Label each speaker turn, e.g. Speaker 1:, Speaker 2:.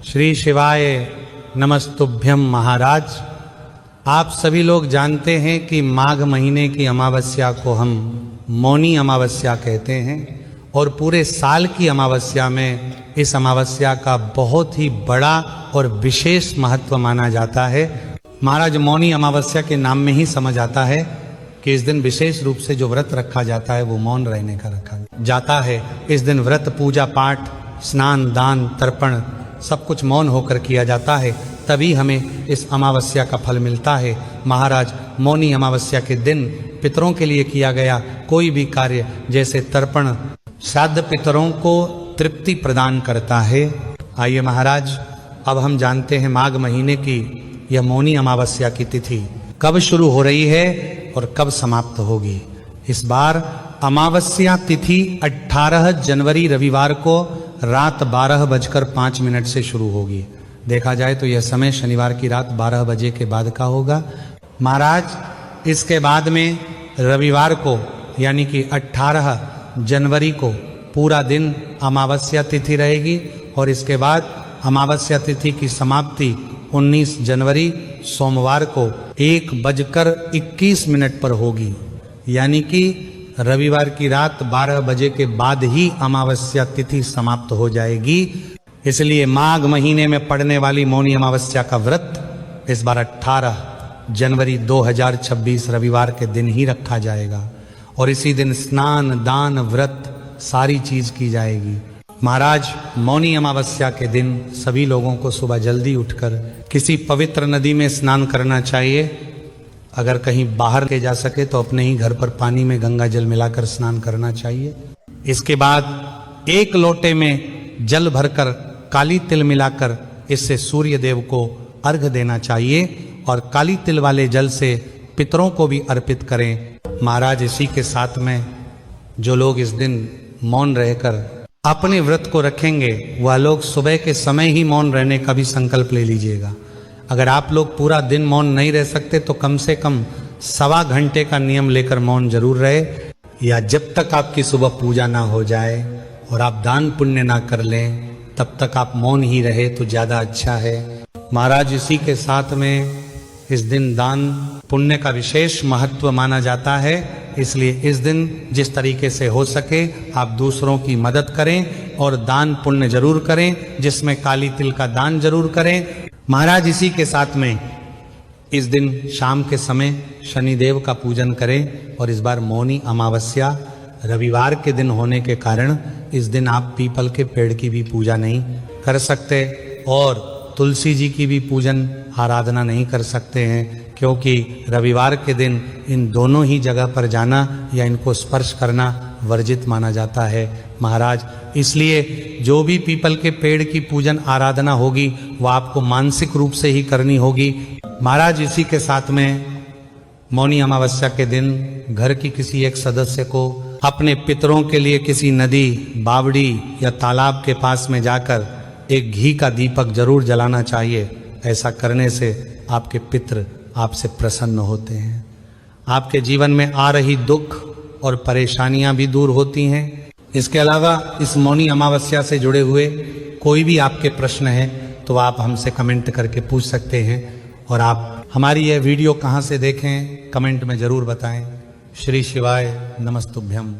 Speaker 1: श्री शिवाय नमस्तुभ्यम महाराज। आप सभी लोग जानते हैं कि माघ महीने की अमावस्या को हम मौनी अमावस्या कहते हैं और पूरे साल की अमावस्या में इस अमावस्या का बहुत ही बड़ा और विशेष महत्व माना जाता है। महाराज, मौनी अमावस्या के नाम में ही समझ आता है कि इस दिन विशेष रूप से जो व्रत रखा जाता है वो मौन रहने का रखा जाता है। इस दिन व्रत, पूजा पाठ, स्नान, दान, तर्पण सब कुछ मौन होकर किया जाता है, तभी हमें इस अमावस्या का फल मिलता है। महाराज, मौनी अमावस्या के दिन पितरों के लिए किया गया कोई भी कार्य जैसे तर्पण, श्राद्ध पितरों को तृप्ति प्रदान करता है। आइए महाराज, अब हम जानते हैं माघ महीने की यह मौनी अमावस्या की तिथि कब शुरू हो रही है और कब समाप्त होगी। इस बार अमावस्या तिथि 18 जनवरी रविवार को रात 12:05 से शुरू होगी। देखा जाए तो यह समय शनिवार की रात 12 बजे के बाद का होगा। महाराज, इसके बाद में रविवार को यानी कि 18 जनवरी को पूरा दिन अमावस्या तिथि रहेगी और इसके बाद अमावस्या तिथि की समाप्ति 19 जनवरी सोमवार को 1:21 पर होगी। यानी कि रविवार की रात 12 बजे के बाद ही अमावस्या तिथि समाप्त हो जाएगी। इसलिए माघ महीने में पड़ने वाली मौनी अमावस्या का व्रत इस बार 18 जनवरी 2026 रविवार के दिन ही रखा जाएगा और इसी दिन स्नान, दान, व्रत सारी चीज की जाएगी। महाराज, मौनी अमावस्या के दिन सभी लोगों को सुबह जल्दी उठकर किसी पवित्र नदी में स्नान करना चाहिए। अगर कहीं बाहर के जा सके तो अपने ही घर पर पानी में गंगा जल मिलाकर स्नान करना चाहिए। इसके बाद 1 लोटे में जल भरकर काली तिल मिलाकर इससे सूर्य देव को अर्घ देना चाहिए और काली तिल वाले जल से पितरों को भी अर्पित करें। महाराज, इसी के साथ में जो लोग इस दिन मौन रहकर अपने व्रत को रखेंगे वह लोग सुबह के समय ही मौन रहने का भी संकल्प ले लीजिएगा। अगर आप लोग पूरा दिन मौन नहीं रह सकते तो कम से कम 1.25 घंटे का नियम लेकर मौन जरूर रहे, या जब तक आपकी सुबह पूजा ना हो जाए और आप दान पुण्य ना कर लें तब तक आप मौन ही रहे तो ज्यादा अच्छा है। महाराज, इसी के साथ में इस दिन दान पुण्य का विशेष महत्व माना जाता है, इसलिए इस दिन जिस तरीके से हो सके आप दूसरों की मदद करें और दान पुण्य जरूर करें, जिसमें काली तिल का दान जरूर करें। महाराज, इसी के साथ में इस दिन शाम के समय शनिदेव का पूजन करें और इस बार मौनी अमावस्या रविवार के दिन होने के कारण इस दिन आप पीपल के पेड़ की भी पूजा नहीं कर सकते और तुलसी जी की भी पूजन आराधना नहीं कर सकते हैं, क्योंकि रविवार के दिन इन दोनों ही जगह पर जाना या इनको स्पर्श करना वर्जित माना जाता है। महाराज, इसलिए जो भी पीपल के पेड़ की पूजन आराधना होगी वह आपको मानसिक रूप से ही करनी होगी। महाराज, इसी के साथ में मौनी अमावस्या के दिन घर की किसी एक सदस्य को अपने पितरों के लिए किसी नदी, बावड़ी या तालाब के पास में जाकर एक घी का दीपक जरूर जलाना चाहिए। ऐसा करने से आपके पितृ आपसे प्रसन्न होते हैं, आपके जीवन में आ रही दुख और परेशानियां भी दूर होती हैं। इसके अलावा इस मौनी अमावस्या से जुड़े हुए कोई भी आपके प्रश्न हैं तो आप हमसे कमेंट करके पूछ सकते हैं और आप हमारी यह वीडियो कहाँ से देखें कमेंट में ज़रूर बताएं। श्री शिवाय नमस्तुभ्यम।